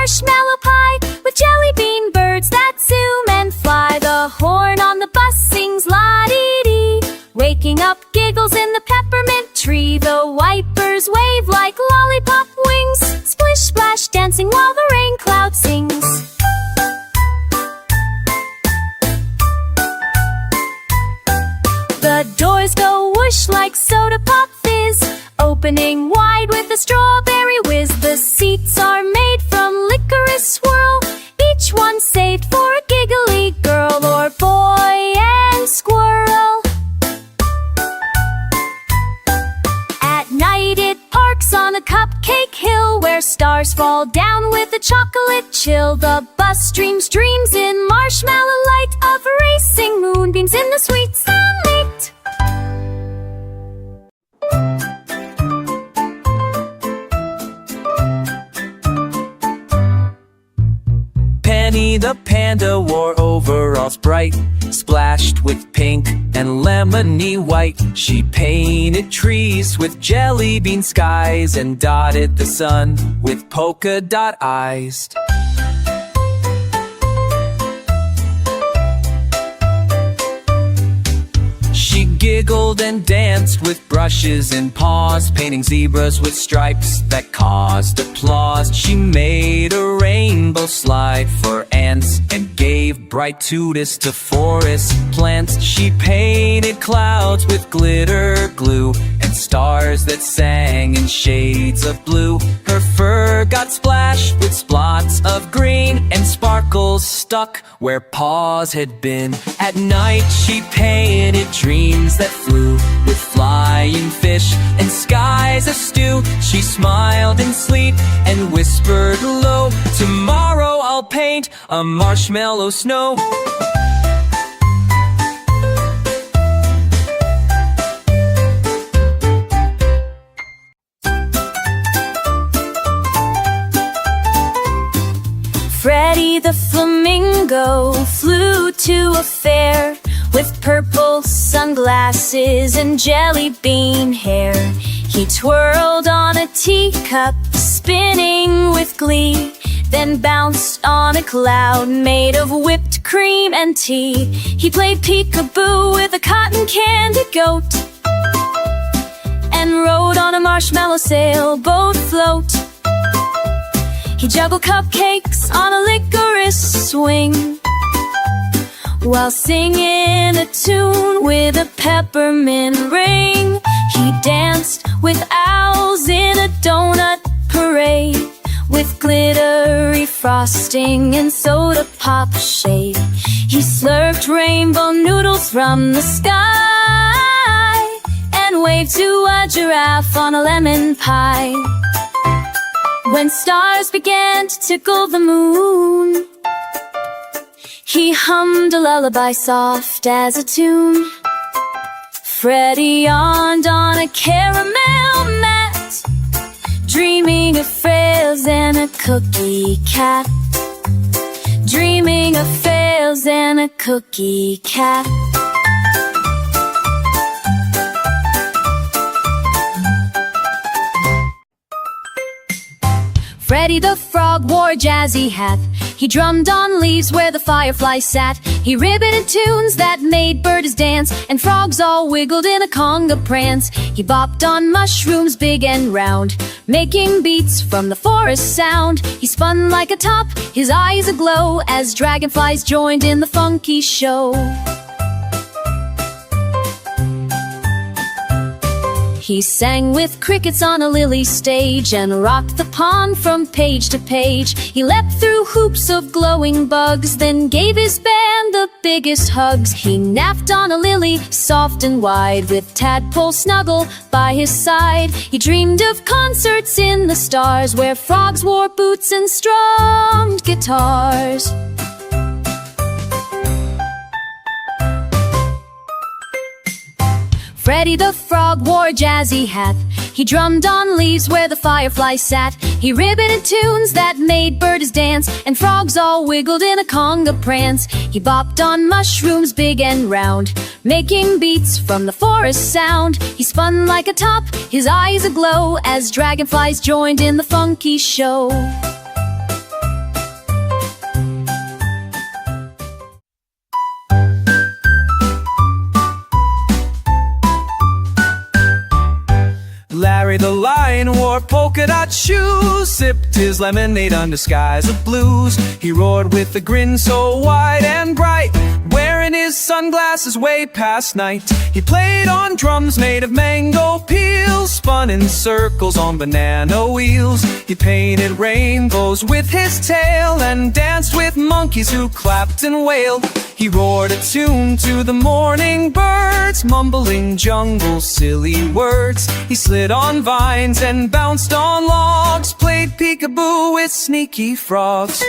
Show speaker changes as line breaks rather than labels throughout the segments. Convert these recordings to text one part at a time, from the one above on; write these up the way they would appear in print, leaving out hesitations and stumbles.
marshmallow pie with jelly bean birds that zoom and fly. The horn on the bus sings la-dee-dee, waking up giggles in the peppermint tree. The wipers wave like lollipop wings, splish splash dancing while the rain cloud sings. The doors go whoosh like soda pop fizz, opening wide with a strawberry whiz. The seats are made from licorice swirl, each one saved for a giggly girl or boy and squirrel. At night it parks on a cupcake hill, where stars fall down with a chocolate chill. The bus dreams dreams in marshmallow light of racing moonbeams in the sweet sunlight.
Penny the panda wore overalls bright, splashed with pink and lemony white. She painted trees with jelly bean skies and dotted the sun with polka dot eyes. She giggled and danced with brushes and paws, painting zebras with stripes that caused applause. She made a rainbow slide for ants and gave bright tutus to forest plants. She painted clouds with glitter glue and stars that sang in shades of blue. Her fur got splashed with splots of green and sparkles stuck where paws had been. At night she painted dreams that flew with flying fish and skies of stew. She smiled in sleep and whispered low, tomorrow I'll paint a marshmallow snow.
Freddie the flamingo flew to a fair with purple sunglasses and jelly bean hair. He twirled on a teacup, spinning with glee, then bounced on a cloud made of whipped cream and tea. He played peekaboo with a cotton candy goat and rode on a marshmallow sailboat float. He juggled cupcakes on a licorice swing while singing a tune with a peppermint ring. He danced with owls in a donut parade with glittery frosting and soda pop shade. He slurped rainbow noodles from the sky and waved to a giraffe on a lemon pie. When stars began to tickle the moon, he hummed a lullaby soft as a tune. Freddie yawned on a caramel mat, dreaming of frails and a cookie cat. Dreaming of frails and a cookie cat. Freddie the frog wore a jazzy hat. He drummed on leaves where the firefly sat. He ribbited tunes that made birds dance, and frogs all wiggled in a conga prance. He bopped on mushrooms big and round, making beats from the forest sound. He spun like a top, his eyes aglow, as dragonflies joined in the funky show. He sang with crickets on a lily stage and rocked the pond from page to page. He leapt through hoops of glowing bugs, then gave his band the biggest hugs. He napped on a lily, soft and wide, with Tadpole snuggle by his side. He dreamed of concerts in the stars, where frogs wore boots and strummed guitars. Freddie the frog wore a jazzy hat. He drummed on leaves where the firefly sat. He ribbited tunes that made birds dance, and frogs all wiggled in a conga prance. He bopped on mushrooms big and round, making beats from the forest sound. He spun like a top, his eyes aglow, as dragonflies joined in the funky show.
wore polka dot shoes, sipped his lemonade under skies of blues. He roared with a grin so wide and bright, wearing his sunglasses way past night. He played on drums made of mango peels, spun in circles on banana wheels. He painted rainbows with his tail and danced with monkeys who clapped and wailed. He roared a tune to the morning birds, mumbling jungle silly words. He slid on vines and bounced on logs, played peekaboo with sneaky frogs.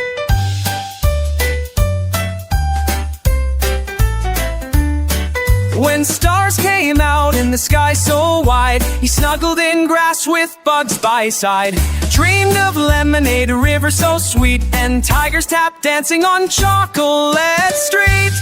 When stars came out in the sky so wide, he snuggled in grass with bugs by his side. Dreamed of lemonade, a river so sweet, and tigers tap dancing on Chocolate Street.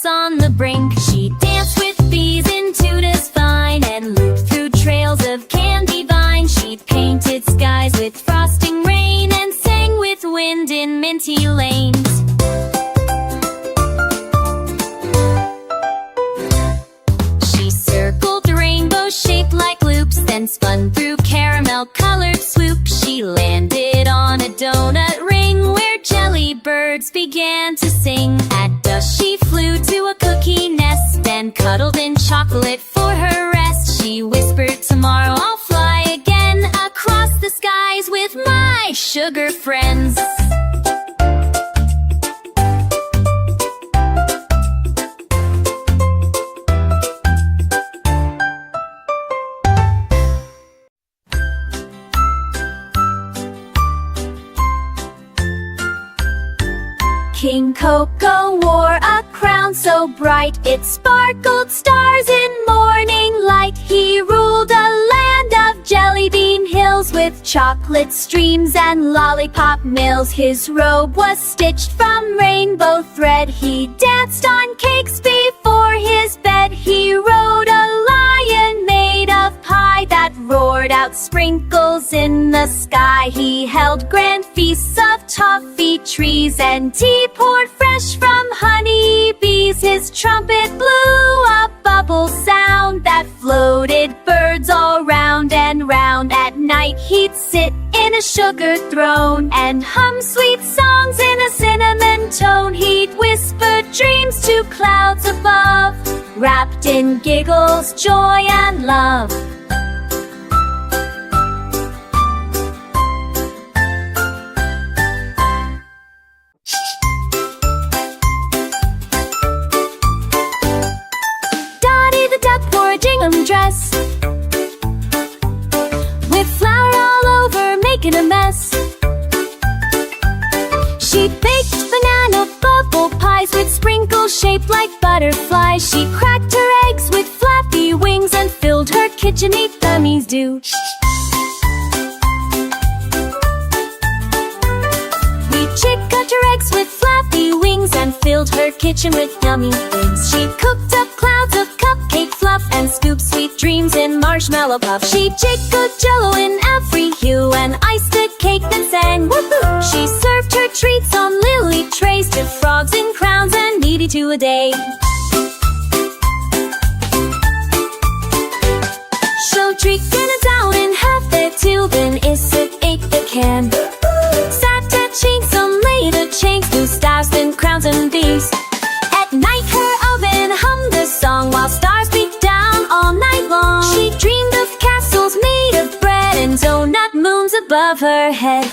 On the brink, she danced with bees in Tuda's vine and looped through trails of candy vine. She painted skies with frosting rain and sang with wind in minty lanes. She circled the rainbow shaped like loops, then spun through caramel-colored swoops. She landed on a donut ring where jelly birds began to sing. At dusk she flew to a cookie nest and cuddled in chocolate for her rest. She whispered, "Tomorrow I'll fly again across the skies with my sugar friends." King Coco wore a crown so bright it sparkled stars in morning light. He ruled a land of jelly bean hills with chocolate streams and lollipop mills. His robe was stitched from rainbow thread. He danced on cakes before his bed. He rode a lion made of pie that roared out sprinkles in the sky. He held grand feasts of toffee trees and tea poured fresh from honey bees. His trumpet blew a bubble sound that floated birds all round and round. At night he'd sit in a sugar throne and hum sweet songs in a cinnamon tone. He'd whisper dreams to clouds above, wrapped in giggles, joy and love. Dress with flour all over, making a mess. She baked banana bubble pies with sprinkles shaped like butterflies. She cracked her eggs with flappy wings and filled her kitchen neat dummies do. She cut her eggs with flappy wings and filled her kitchen with yummy things. She cooked up clouds of cupcake fluff and scooped sweet dreams in marshmallow puff. She jiggled jello in every hue and iced a cake that sang woohoo. She served her treats on lily trays to frogs in crowns and needy to a day. She'll drink dinner down in half there too, then Issa ate the can. Chinks on later chains, blue stars, then crowns and bees. At night her oven hummed a song while stars beat down all night long. She dreamed of castles made of bread and donut moons above her head.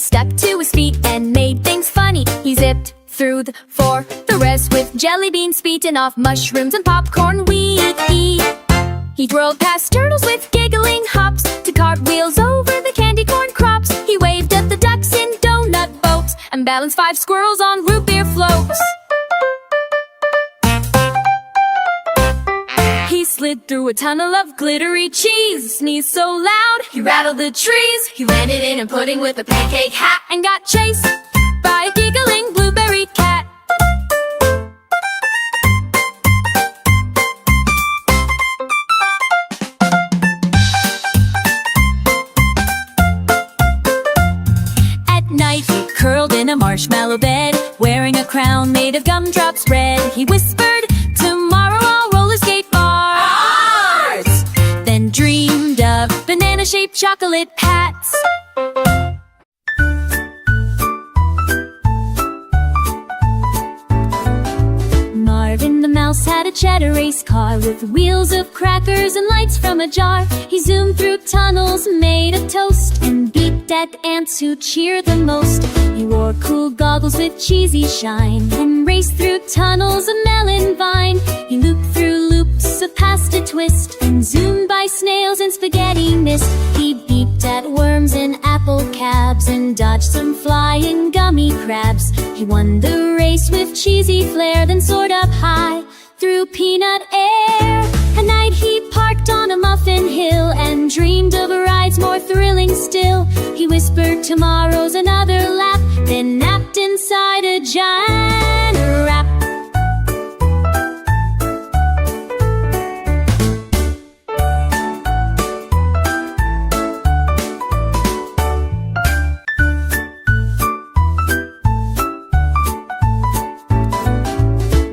stuck to his feet and made things funny. He zipped through the forest with jelly beans beaten off mushrooms and popcorn Wacky. He twirled past turtles with giggling hops to cartwheels over the candy corn crops. He waved at the ducks in donut boats and balanced 5 squirrels on root beer floats. He slid through a tunnel of glittery cheese, sneezed so loud he rattled the trees. He landed in a pudding with a pancake hat and got chased by a giggling blueberry cat. At night he curled in a marshmallow bed, wearing a crown made of gumdrops red. He whispered, "Tomorrow I'll roller skate bars," then dreamed of banana-shaped chocolate hats. Marvin the mouse had a cheddar race car with wheels of crackers and lights from a jar. He zoomed through tunnels made of toast and beeped at ants who cheered the most. He wore cool goggles with cheesy shine and raced through tunnels of melon vine. He looped through loops of pasta twist and zoomed by snails and spaghetti mist. He beeped at worms in apple cabs and dodged some flying gummy crabs. He won the race with cheesy flair, then soared up high through peanut air. At night he parked on a muffin hill and dreamed of rides more thrilling still. He whispered, "Tomorrow's another lap," then napped inside a giant wrap.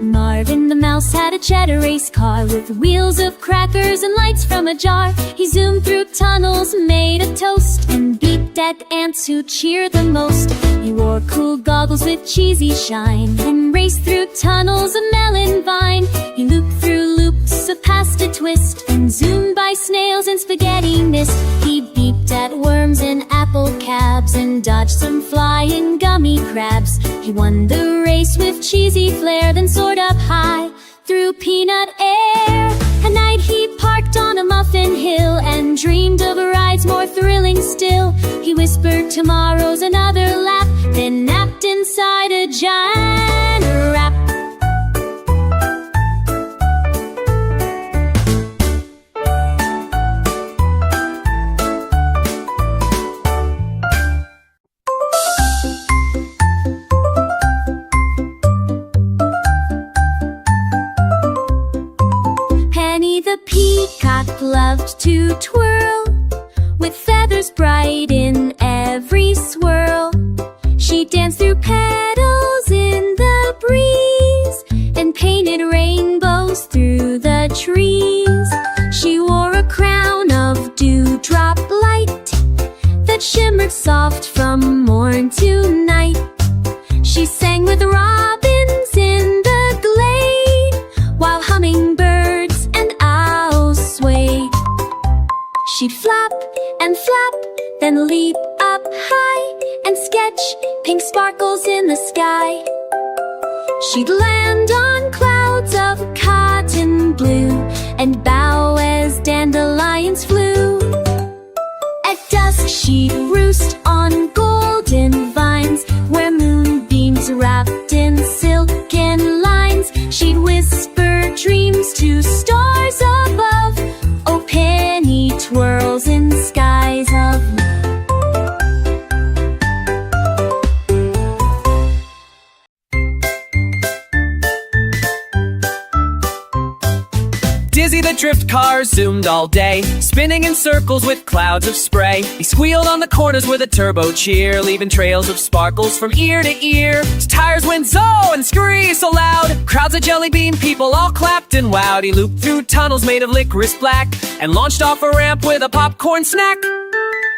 Marvin the mouse had a cheddar race car with wheels of crackers and lights from a jar. He zoomed through tunnels made of toast and beeped at ants who cheered the most. He wore cool goggles with cheesy shine and raced through tunnels of melon vine. He looped through loops of pasta twist and zoomed by snails and spaghetti mist. He beeped at worms in apple cabs and dodged some flying gummy crabs. He won the race with cheesy flair, then soared up high through peanut air. At night he parked on a muffin hill and dreamed of rides more thrilling still. He whispered, "Tomorrow's another lap," then napped inside a giant wrap. The peacock loved to twirl with feathers bright in every swirl. She danced through petals in the breeze and painted rainbows through the trees. She wore a crown of dewdrop light that shimmered soft from morn to night. She sang with robins in the glade while hummingbirds and owls swayed. She'd flap and flap, then leap up high and sketch pink sparkles in the sky. She'd land on clouds of cotton blue and bow as dandelions flew. At dusk she'd roost on golden vines where moonbeams wrapped in silken lines. She'd whisper dreams to stars above, oh penny twirls in skies of
Dizzy the drift car zoomed all day, spinning in circles with clouds of spray. He squealed on the corners with a turbo cheer, leaving trails of sparkles from ear to ear. His tires went zo and screech so loud, crowds of jelly bean people all clapped and wowed. He looped through tunnels made of licorice black and launched off a ramp with a popcorn snack.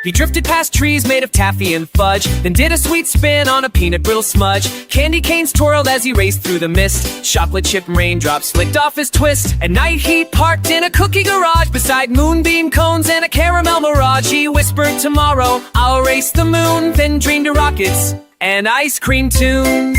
He drifted past trees made of taffy and fudge, then did a sweet spin on a peanut brittle smudge. Candy canes twirled as he raced through the mist. Chocolate chip raindrops flicked off his twist. At night he parked in a cookie garage beside moonbeam cones and a caramel mirage. He whispered, tomorrow I'll race the moon, then dreamed of rockets and ice cream tunes.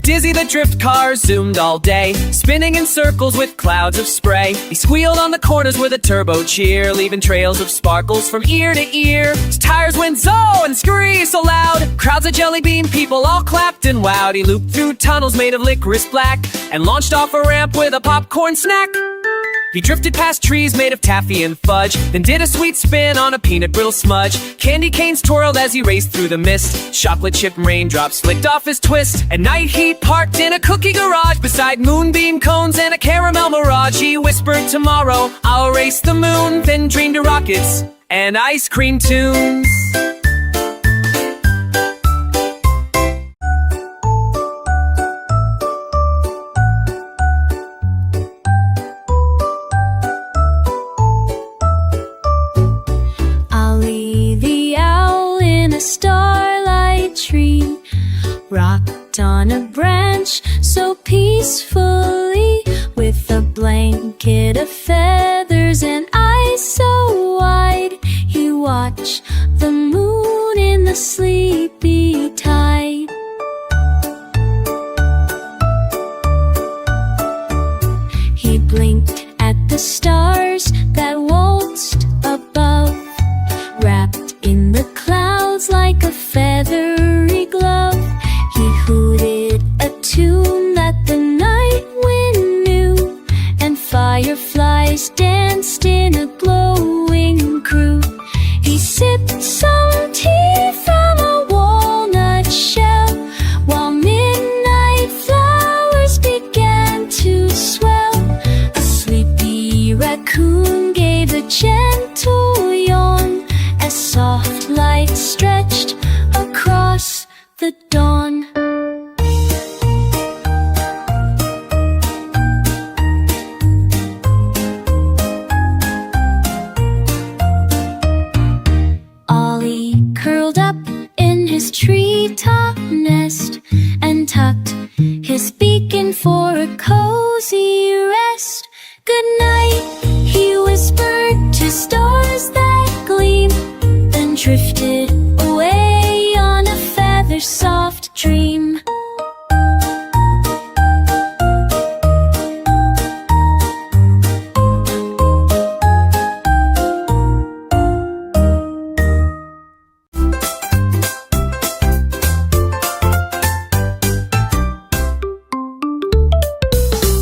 Dizzy the drift car zoomed all day, spinning in circles with clouds of spray. He squealed on the corners with a turbo cheer, leaving trails of sparkles from ear to ear. His tires went zo and screamed so loud, crowds of jelly bean people all clapped and wowed. He looped through tunnels made of licorice black and launched off a ramp with a popcorn snack. He drifted past trees made of taffy and fudge, then did a sweet spin on a peanut brittle smudge. Candy canes twirled as he raced through the mist. Chocolate chip raindrops flicked off his twist. At night he parked in a cookie garage beside moonbeam cones and a caramel mirage. He whispered, tomorrow I'll race the moon, then dreamed of rockets and ice cream tunes.
Starlight tree rocked on a branch so peacefully, with a blanket of feathers and eyes so wide. He watched the moon in the sleepy tide. He blinked at the stars that waltzed above, wrapped in the clouds like a feathery glove. He hooted a tune that the night wind knew, and fireflies danced in a glowing crew. He sipped some tea from a walnut shell, while midnight flowers began to swell. A sleepy raccoon gave a gentle yawn as soft light stretched across the dawn. Ollie curled up in his treetop nest and tucked his beak in for a cozy rest. Good night, he whispered to stars that gleam, then drifted away on a feather-soft dream.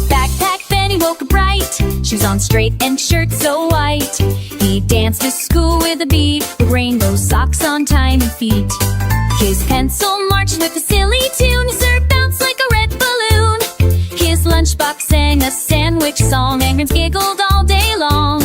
Backpack Benny woke up bright, shoes on straight and shirt so white. He danced to school with a beat, with rainbow socks on tiny feet. His pencil marched with a silly tune, his hair bounced like a red balloon. His lunchbox sang a sandwich song, and grins giggled all day long.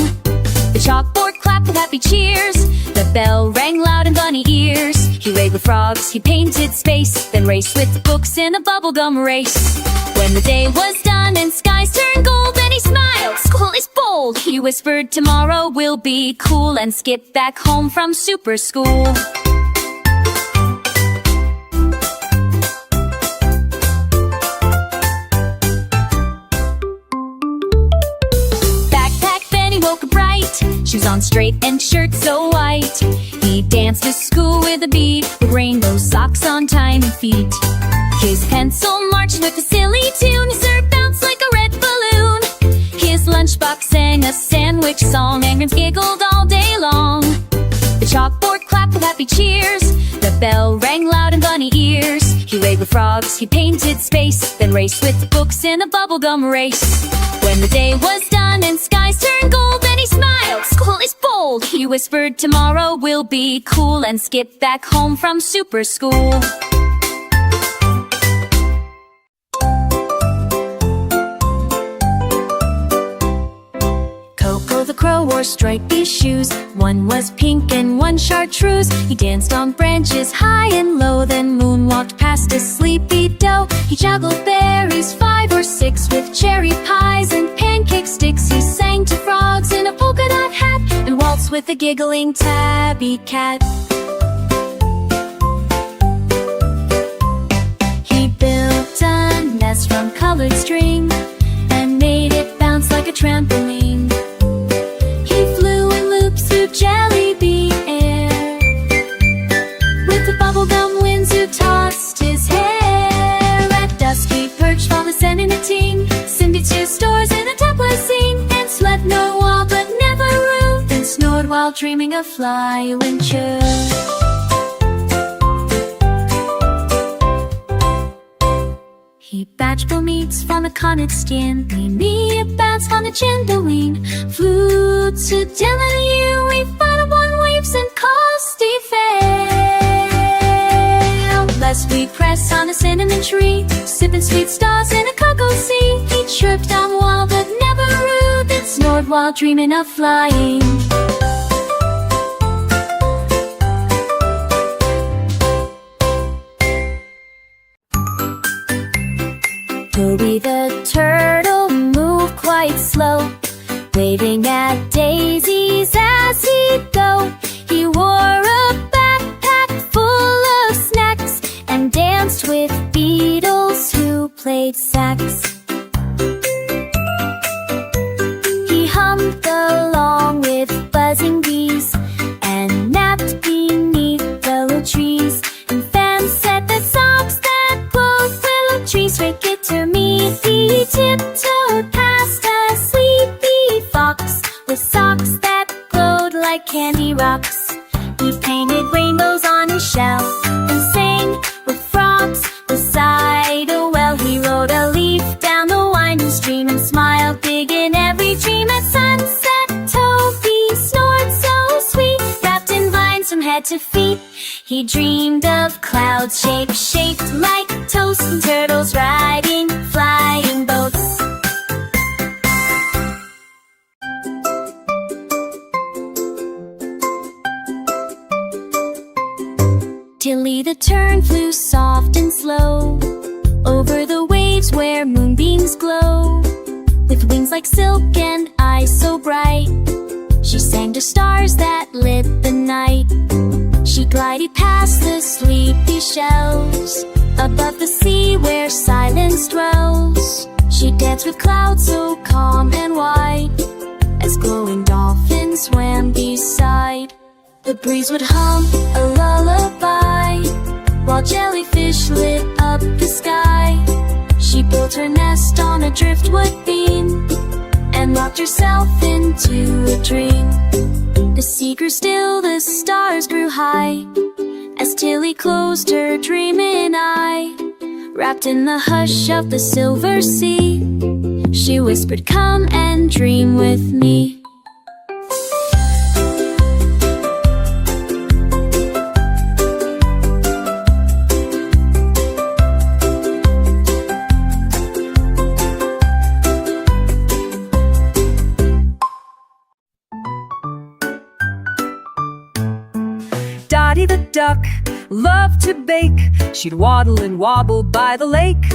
The chalkboard clapped with happy cheers, the bell rang loud in bunny ears. He played with frogs, he painted space, then raced with books in a bubblegum race. When the day was done and skies turned gold, then he smiled. School is bold, he whispered, tomorrow we'll be cool, and skipped back home from super school. Backpack Benny woke up bright, shoes on straight and shirt so white. He danced to school with a beat, with rainbow socks on tiny feet. His pencil marched with a silly tune, his hair bounced like a red balloon. His lunchbox sang a sandwich song, and grins giggled all day long. The chalkboard clapped with happy cheers, the bell rang loud in bunny ears. He played with frogs, he painted space, then raced with books in a bubblegum race. When the day was done and skies turned gold, then he smiled. School is bold, he whispered, tomorrow we'll be cool, and skipped back home from super school. Coco the crow wore stripy shoes. One was pink and one chartreuse. He danced on branches high and low, then moonwalked past a sleepy doe. He juggled berries 5 or 6 with cherry pies and pancake sticks. He sang to frogs in a polka dot hat and waltzed with a giggling tabby cat. He built a nest from colored string and made it bounce like a trampoline. He flew in loops through jelly bean air with the bubblegum winds who tossed his hair. At dusk he perched on the sand in a team, Cindy to stores in a toddler scene, and slept no while but never rue, then snored while dreaming of flying choo. He batched meats from a connet skin, me a bats on the chandelier. Flew to Delaware, we fought on waves and costy fail. Lest we press on a cinnamon tree, sipping sweet stars in a cocoa sea. He chirped on the wall but never rue, then snored while dreaming of flying. Toby the turtle moved quite slow, waving at daisies as he'd go. He wore a backpack full of snacks and danced with beetles who played sax. He hummed along with buzzing bees and napped beneath willow trees, and fans said the songs that glowed willow trees wake it to me. He tiptoed past a sleepy fox with socks that glowed like candy rocks. He painted rainbows on his shell and sang with frogs beside a well. He rode a leaf down the winding stream and smiled big in every dream. At sunset Toby snored so sweet, wrapped in vines from head to feet. He dreamed of clouds shaped like toast and turtles riding flying boats. Tilly the tern flew soft and slow over the waves where moonbeams glow. With wings like silk and eyes so bright, she sang to stars that lit the night. She glided past the sleepy shells above the sea where silence dwells. She danced with clouds so calm and wide as glowing dolphins swam beside. The breeze would hum a lullaby while jellyfish lit up the sky. She built her nest on a driftwood beam and locked herself into a dream. The sea grew still, the stars grew high as Tilly closed her dreaming eye. Wrapped in the hush of the silver sea, she whispered, "Come and dream with me."
Dottie the duck loved to bake. She'd waddle and wobble by the lake.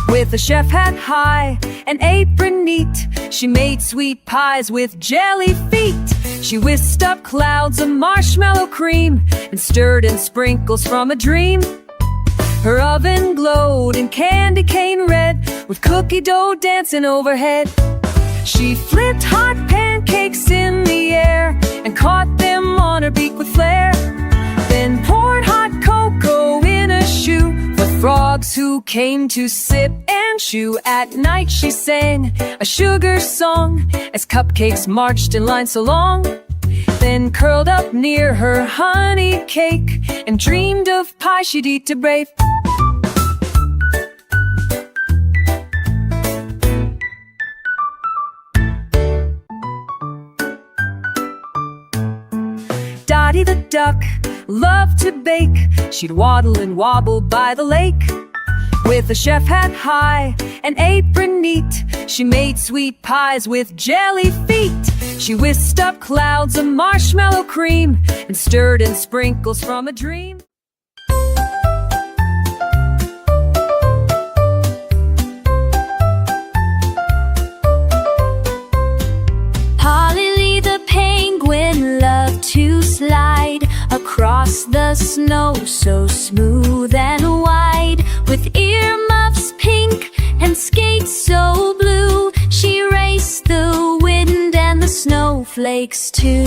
With a chef hat high, an apron neat, she made sweet pies with jelly feet. She whisked up clouds of marshmallow cream and stirred in sprinkles from a dream. Her oven glowed in candy cane red with cookie dough dancing overhead. She flipped hot pancakes in the air and caught them on her beak with flair. Then poured hot cocoa in a shoe for frogs who came to sip and chew. At night she sang a sugar song as cupcakes marched in line so long. Then curled up near her honey cake and dreamed of pie she'd eat to brave. Dottie the duck loved to bake. She'd waddle and wobble by the lake. With a chef hat high, an apron neat, she made sweet pies with jelly feet.
She whisked up clouds of marshmallow cream and stirred in sprinkles from a dream. Polly the penguin loved to slide across the snow so smooth and wide. With earmuffs pink and skates so blue, she raced the wind and the snowflakes too.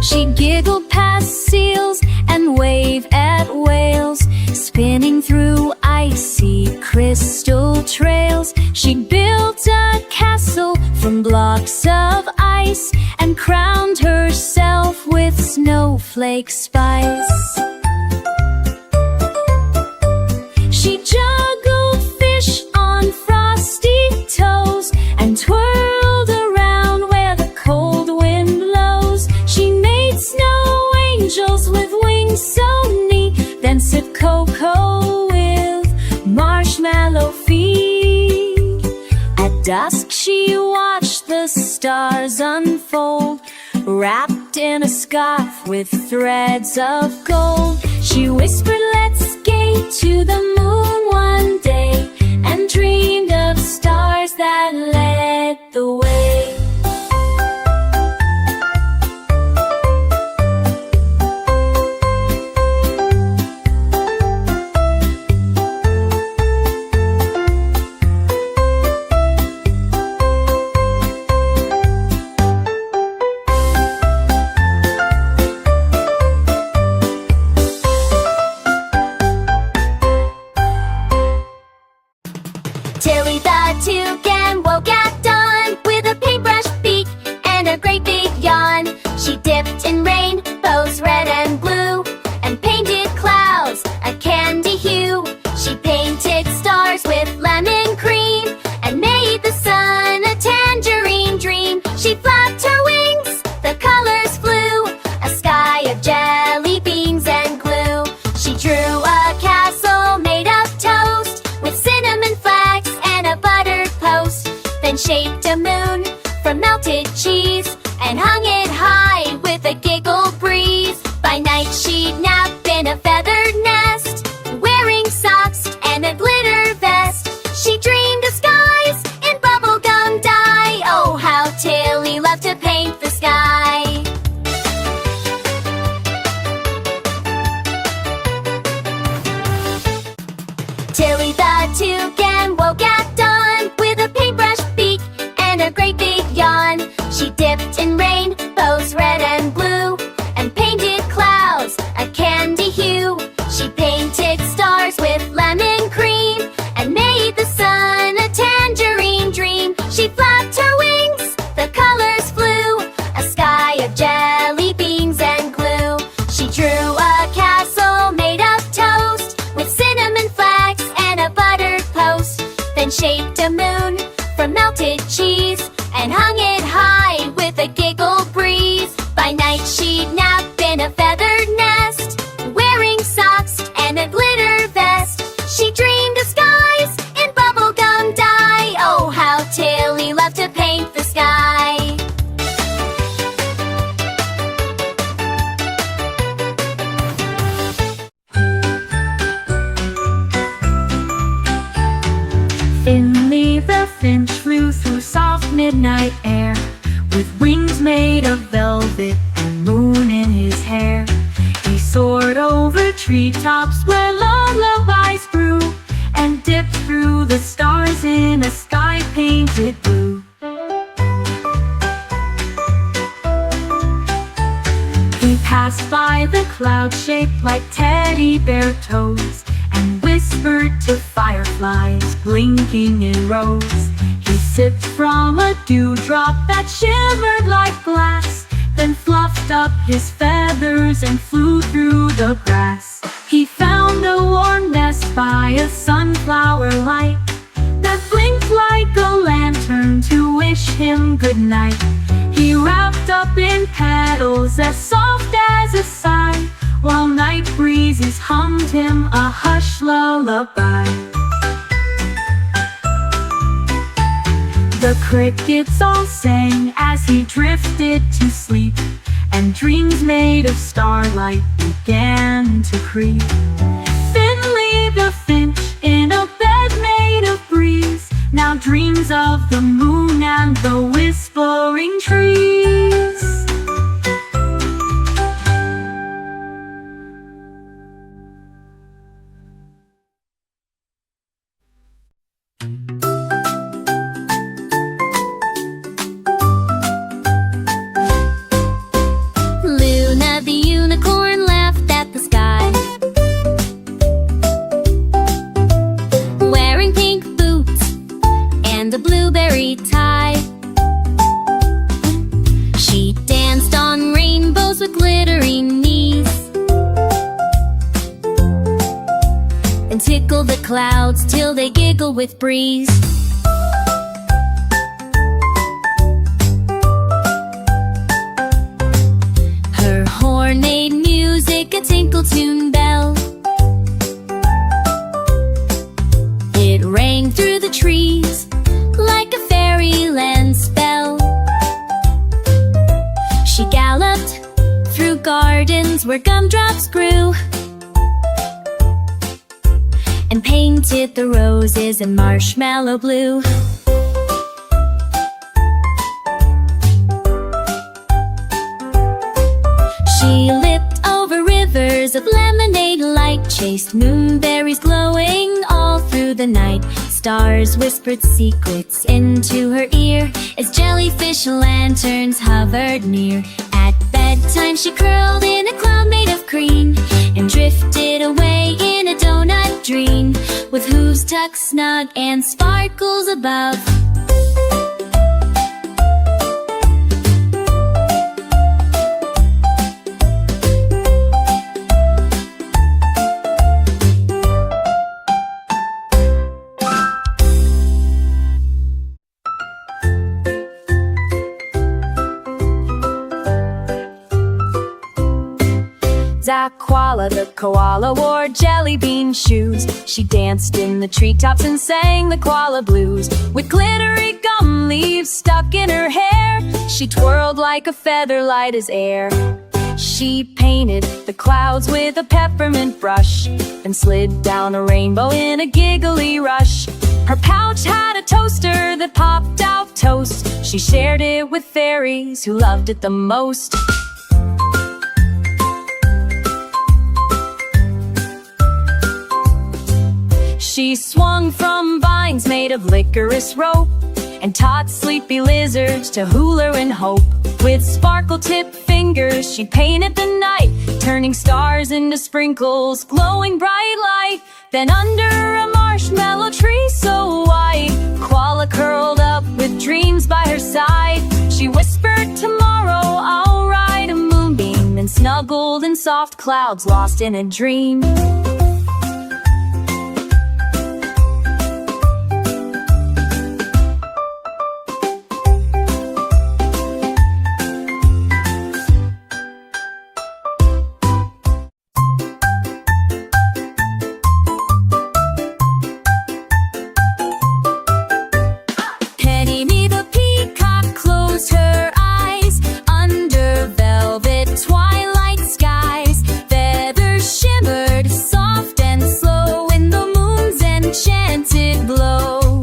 She'd giggle past seals and wave at whales, spinning through icy crystal trails. She'd built a castle from blocks of ice and crowned herself with snowflake spice. She juggled fish on frosty toes and twirled around where the cold wind blows. She made snow angels with wings so neat, then sipped cocoa with marshmallow feet. At dusk she watched the stars unfold, wrapped in a scarf with threads of gold. She whispered, "Let's skate to the moon one day," and dreamed of stars that led the way.
Tilly the toucan woke at dawn with a paintbrush beak and a great big yawn. She dipped in rainbows red and blue and painted clouds a candy hue. She painted stars with lemon cream and made the sun a tangerine dream. She flapped her wings, the colors flew, a sky of jelly beans and glue. She drew a castle made of toast with cinnamon flags and a buttered post, then shaped a moon from melted cheese and hung it high with a giggle breeze. By night she'd nap in a feathered nest, wearing socks and a glitter vest. She dreamed of skies in bubblegum dye. Oh, how Tilly loved to paint the sky. Tilly the toucan woke at dawn with a paintbrush beak and a great big yawn. She dipped in rainbows red and blue and painted clouds a candy hue. She painted stars with lemon cream and made the sun a tangerine dream. She flapped her wings, the colors flew, a sky of jelly beans and glue. She drew a castle made of toast with cinnamon flags and a buttered post, then shaped a moon from melted cheese and hung it high with a giggle breeze. By night she'd nap in a feathered nest, wearing socks and a glitter vest. She dreamed of skies in bubblegum dye. Oh, how Tilly loved to paint the sky.
Finley the finch flew through soft midnight air, with wings made of velvet and moon in his hair. He soared over treetops where lullabies grew, and dipped through the stars in a sky painted blue. He passed by the clouds shaped like teddy bear toes, and whispered to fireflies blinking in rows. He sipped from a dewdrop that shimmered like glass, then fluffed up his feathers and flew through the grass. He found a warm nest by a sunflower light that blinked like a lantern to wish him good night. He wrapped up in petals as soft as a sigh, while night breezes hummed him a hush lullaby. The crickets all sang as he drifted to sleep, and dreams made of starlight began to creep. Finley the finch in a bed made of breeze now dreams of the moon and the whispering trees.
Luna the unicorn laughed at the sky, wearing pink boots and a blueberry tie. She danced on rainbows with glittering knees and tickled the clouds till they giggle with breeze. Her horn made music, a tinkle-tune bell. It rang through the trees like a fairyland spell. She galloped through gardens where gumdrops grew and painted the roses in marshmallow blue. She leapt over rivers of lemonade light, chased moonberries glowing all through the night. Stars whispered secrets into her ear as jellyfish lanterns hovered near. At bedtime she curled in a cloud made of green and drifted away in a donut dream, with hooves tucked snug and sparkles above.
Zaquala the koala wore jelly bean shoes. She danced in the treetops and sang the koala blues. With glittery gum leaves stuck in her hair, she twirled like a feather light as air. She painted the clouds with a peppermint brush and slid down a rainbow in a giggly rush. Her pouch had a toaster that popped out toast. She shared it with fairies who loved it the most. She swung from vines made of licorice rope and taught sleepy lizards to hula and hope. With sparkle-tipped fingers she painted the night, turning stars into sprinkles, glowing bright light. Then under a marshmallow tree so white, koala curled up with dreams by her side. She whispered, "Tomorrow I'll ride a moonbeam," and snuggled in soft clouds lost in a dream. Her eyes under velvet twilight skies. Feathers shimmered soft and slow in the moon's enchanted glow.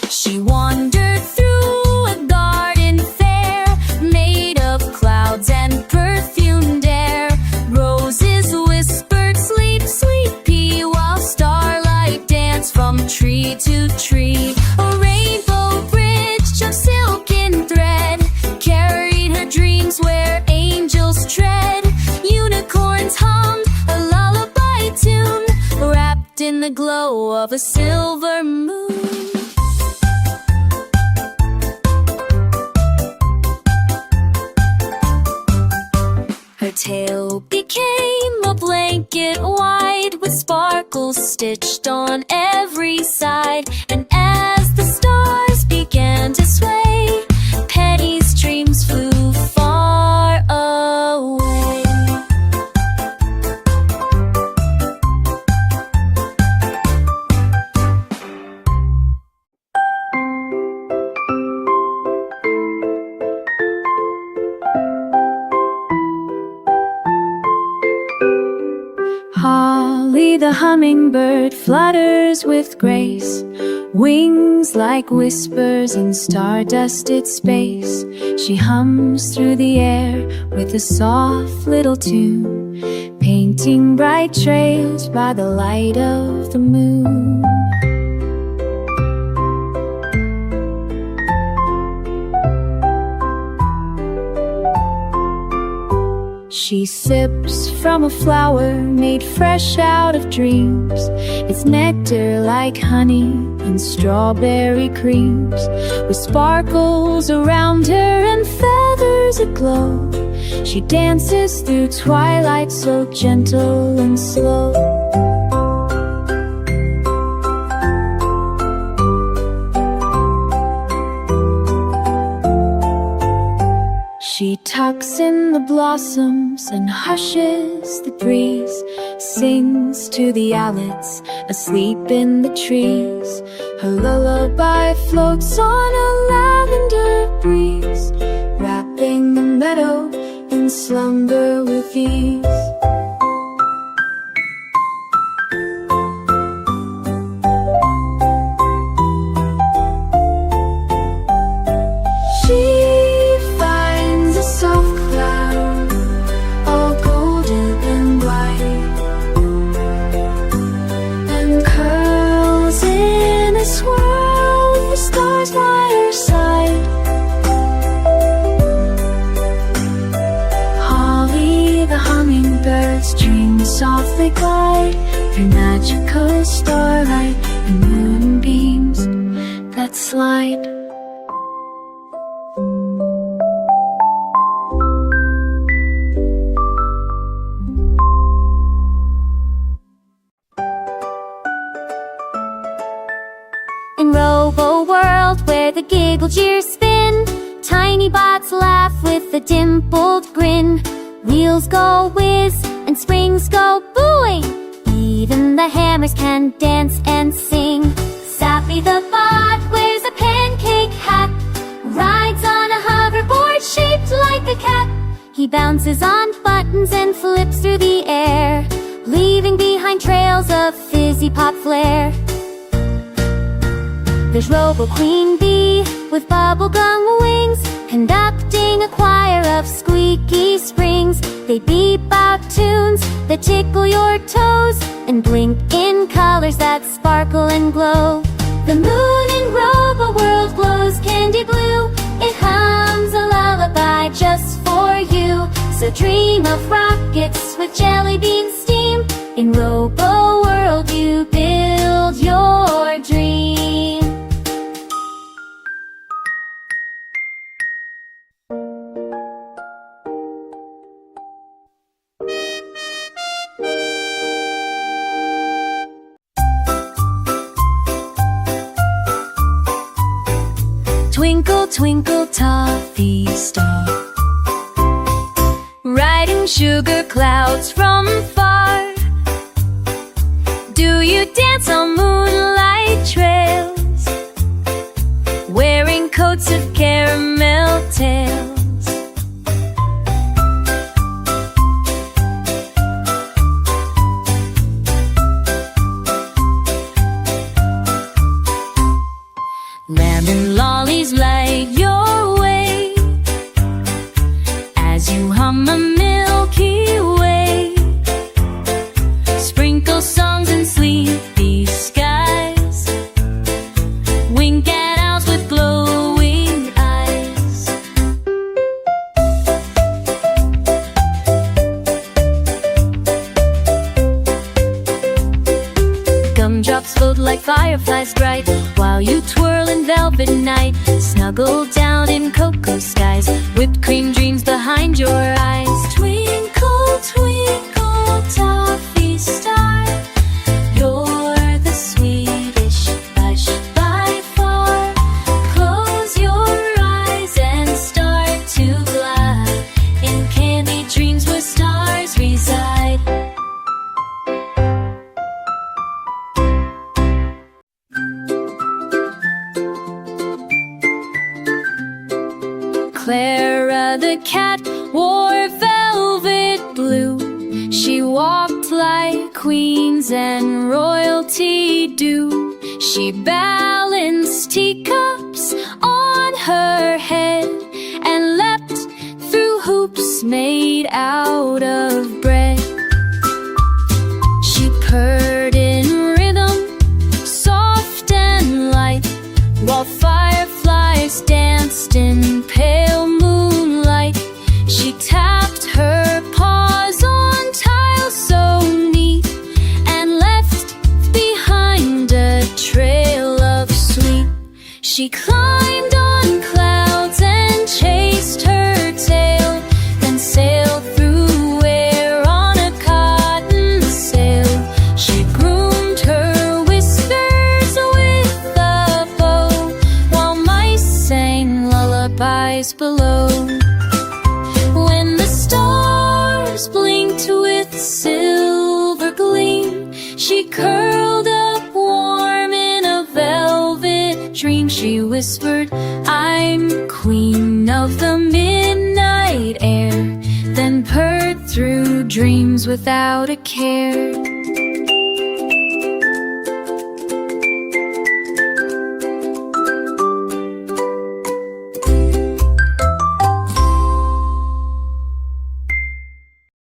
She wandered through a garden fair made of clouds and perfumed air. Roses whispered, "Sleep, sweet pea," while starlight danced from tree to tree. A rainbow bridge of silken thread carried her dreams where angels tread. Unicorns hummed a lullaby tune, wrapped in the glow of a silver moon. Her tail became a blanket wide with sparkles stitched on every side. And as the stars began to sway, Petty's dreams flew far away. Holly the hummingbird flutters with grace, wings like whispers in star-dusted space. She hums through the air with a soft little tune, painting bright trails by the light of the moon. She sips from a flower made fresh out of dreams. Its nectar like honey and strawberry creams, with sparkles around her and feathers aglow. She dances through twilight so gentle and slow. She tucks in the blossoms and hushes the breeze, sings to the owlets asleep in the trees. Her lullaby floats on a lavender breeze, wrapping the meadow in slumber with ease. Softly glide through magical starlight and moonbeams that slide.
In Robo World, where the giggle gears spin, tiny bots laugh with a dimpled grin. Wheels go whiz and springs go booing. Even the hammers can dance and sing. Sappy the bot wears a pancake hat, rides on a hoverboard shaped like a cat. He bounces on buttons and flips through the air, leaving behind trails of fizzy pop flair. There's Robo Queen Bee with bubblegum wings, conducting a choir of squeaky springs. They beep out tunes that tickle your toes and blink in colors that sparkle and glow. The moon in Robo World glows candy blue. It hums a lullaby just for you. So dream of rockets with jelly bean steam. In Robo World you build your dream.
Twinkle, twinkle, toffee star, riding sugar clouds from far. Do you dance on moonlight trails, wearing coats of caramel tails? Lemon lollies light your way as you hum a Milky Way. Sprinkle songs in sleepy skies, wink at owls with glowing eyes. Gumdrops float like fireflies bright, while you twirl in velvet night. Snuggle down in cocoa skies, whipped cream dreams behind your eyes. Twinkle, twinkle, toffee star, you're the sweetest blush by far. Close your eyes and start to glide in candy dreams where stars reside. queens and royalty do. She balanced teacups on her head and leapt through hoops made out of bread. She purred in rhythm, soft and light, while fireflies danced in pale moonlight. She tapped her paws on tiles so neat and left behind a trail of sweet. She climbed on clouds and chased her tail, then sailed through air on a cotton sail. She groomed her whiskers with a bow, while mice sang lullabies below. When the stars blinked with silver gleam, she curled up warm in a velvet dream. She whispered, "I'm queen of the midnight air," then purred through dreams without a care.